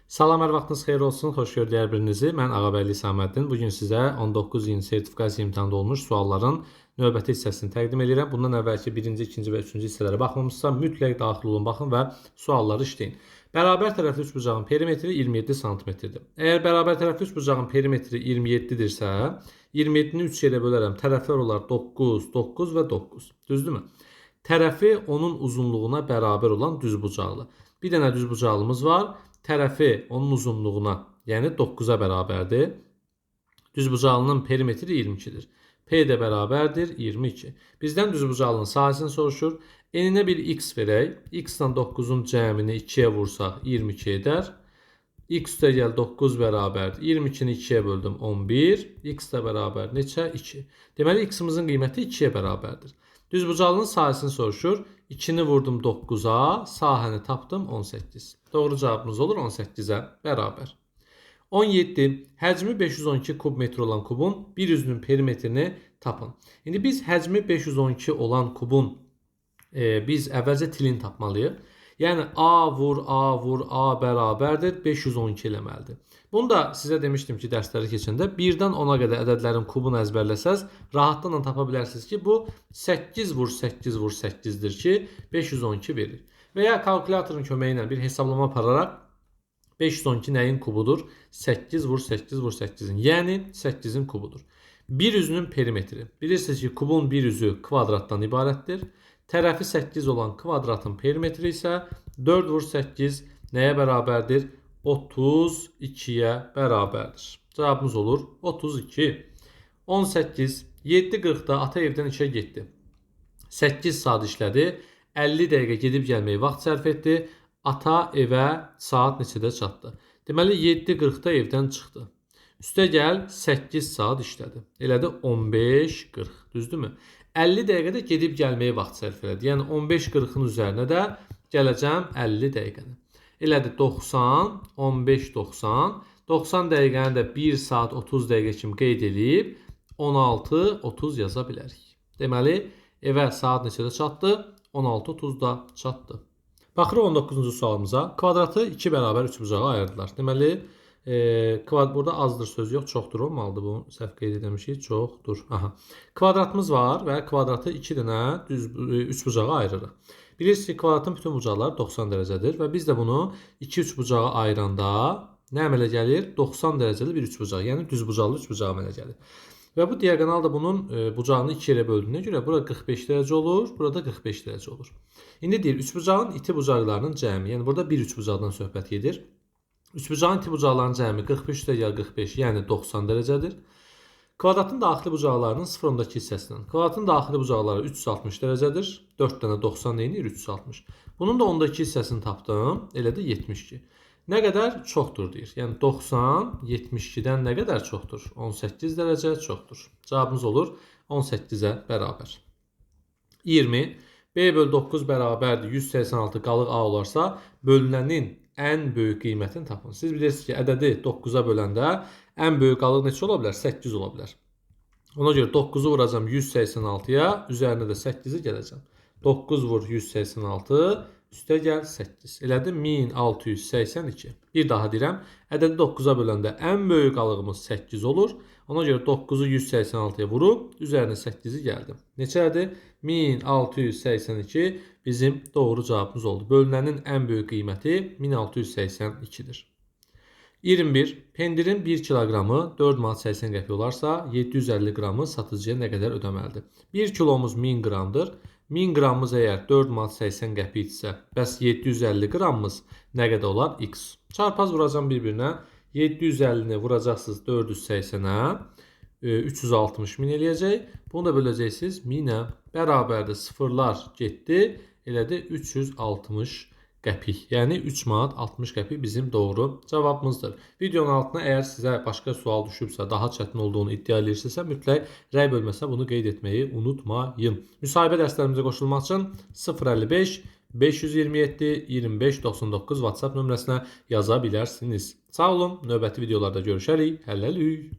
Salam, hər vaxtınız xeyir olsun. Xoş gördük hər birinizi. Mən Ağabəyli Səməddin. Bugün sizə 19 ilin sertifikasiya imtahanda olmuş sualların növbəti hissəsini təqdim edirəm. Bundan əvvəlki 1-ci, 2-ci və 3-cü hissələrə baxmamısınızsa, mütləq daxil olun, baxın və sualları işləyin. Bərabər tərəfli üçbucağın perimetri 27 sm-dir. Əgər bərabər tərəfli üçbucağın perimetri 27-dirsə, 27-ni 3 yerə bölərəm. Tərəflər olar 9, 9 və 9. Düzdürmü? Tərəfi onun uzunluğuna bərabər olan düzbucaqlı. Bir dənə düzbucaqlımız var. Tərəfi onun uzunluğuna, yəni 9-a bərabərdir. Düzbucaqlının perimetri 22-dir. P də bərabərdir 22. Bizdən düzbucaqlının sahəsini soruşur. Eninə bir x verək. X ilə 9-un cəmini 2-yə vursaq 22 edər. X üstə gəl 9 bərabərdir. 22-ni 2-yə böldüm 11. X də bərabər neçə? 2. Deməli, x-imizin qiyməti 2-yə bərabərdir. Düzbucaqlının sahəsini soruşur. 2-ni vurdum 9-a, sahəni tapdım 18. Doğru cavabımız olur 18-ə bərabər. 17. Həcmi 512 kub metr olan kubun bir üzünün perimetrini tapın. İndi biz həcmi 512 olan kubun biz əvvəlcə tilini tapmalıyıq. Yəni A vur A vur A bərabərdir 512 eləməlidir. Bunu da sizə demişdim ki, dərsləri keçəndə 1-dən 10-a qədər ədədlərin kubunu əzbərləsəz, rahatlıqla tapa bilərsiniz ki, bu 8 vur 8 vur 8-dir ki, 512 verir. Və ya kalkulyatorun köməyi ilə bir hesablama apararaq 512 nəyin kubudur? 8 vur 8 vur 8-in, yəni 8-in kubudur. Bir üzünün perimetri. Bilirsiniz ki, kubun bir üzü kvadratdan ibarətdir. Tərəfi 8 olan kvadratın perimetri isə 4 vur 8 nəyə bərabərdir? 32-yə bərabərdir. Cavabımız olur 32. 18. 7:40-da ata evdən işə getdi. 8 saat işlədi. 50 dəqiqə gedib gəlməyə vaxt sərf etdi. Ata evə saat neçədə çatdı? Deməli, 7:40-da evdən çıxdı. Üstə gəl 8 saat işlədi. Elədi 15:40. Düzdürmü? 50 dəqiqədə gedib gəlməyə vaxt sərf elədi. Yəni 15:40-ın üzərinə də gələcəm 50 dəqiqəni. Elədi 90, 15, 90. 90 dəqiqəni də 1 saat 30 dəqiqə kimi qeyd edib 16, 30 yaza bilərik. Deməli, evə saat neçədə çatdı? 16:30-da çatdı. Baxırıq 19-cu sualımıza. Kvadratı 2 bərabər üçbucağa ayırdılar. Deməli, burada azdır söz yox, çoxdur olmalıdır bu. Səhv qeyd etmişik, çoxdur. Aha. Kvadratımız var və kvadratı 2 dənə üçbucağa ayırırıq. Bilirsiniz ki, kvadratın bütün bucaqları 90 dərəcədir və biz də bunu 2 üçbucağa ayıranda nə əmələ gəlir? 90 dərəcəli bir üçbucaq, yəni düzbucaqlı üçbucağa əmələ gəlir. Və bu diaqonal da bunun bucağını 2 yerə böldüyünə görə bura 45 dərəcə olur, burada 45 dərəcə olur. İndi deyir, üçbucağın iti bucaqlarının cəmi, yəni burada bir üçbucaqdan söhbət gedir. Üçbucağın iti bucaqlarının cəmi 45 üstə gəl 45, yəni 90 dərəcədir. Kvadratın daxili bucaqlarının sıfırındakı hissəsindən. Kvadratın daxili bucaqları 360 dərəcədir. 4 dənə 90 neyinir? 360. Bunun da ondakı hissəsini tapdım. Elə də 72. Nə qədər? Çoxdur deyir. Yəni 90, 72-dən nə qədər çoxdur? 18 dərəcə çoxdur. Cavabımız olur 18-ə bərabər. 20. B bölü 9 bərabərdir. 186 qalıq A olarsa, bölünənin ən böyük qiymətini tapın. Siz bilirsiniz ki, ədədi 9-a böləndə ən böyük qalıq neçə ola bilər? 8 ola bilər. Ona görə 9-u vuracam 186-ya, üzərinə də 8-i gələcəm. 9 vur 186, üstə gəl 8. Elədi 1682. Bir daha deyirəm, ədədi 9-a böləndə ən böyük qalığımız 8 olur. Ona görə 9-u 186-ya vurub, üzərinə 8-i gəldim. Neçədir? 1682 bizim doğru cavabımız oldu. Bölünənin ən böyük qiyməti 1682-dir. 21. Pendirin 1 kiloqramı 4 manat 80 qəpik olarsa, 750 qramı satıcıya nə qədər ödəməlidir? 1 kilomuz 1000 qramdır. 1000 qramımız əgər 4 manat 80 qəpikdirsə, bəs 750 qramımız nə qədər olar? X. Çarpaz vuracam bir-birinə. 750-ni vuracaqsınız 480-ə. 360 min eləyəcək. Bunu da böləcəksiniz 1000-ə. Bərabərdə sıfırlar getdi. Elədi 360 qəpik. Yəni 3 manat 60 qəpik bizim doğru cavabımızdır. Videonun altına əgər sizə başqa sual düşübsə, daha çətin olduğunu iddia edirsinizsə, mütləq rəy bölməsinə bunu qeyd etməyi unutmayın. Müsahibə dərslərimizə qoşulmaq üçün 055 527 25 99 WhatsApp nömrəsinə yaza bilərsiniz. Sağ olun, növbəti videolarda görüşərik. Hələlik.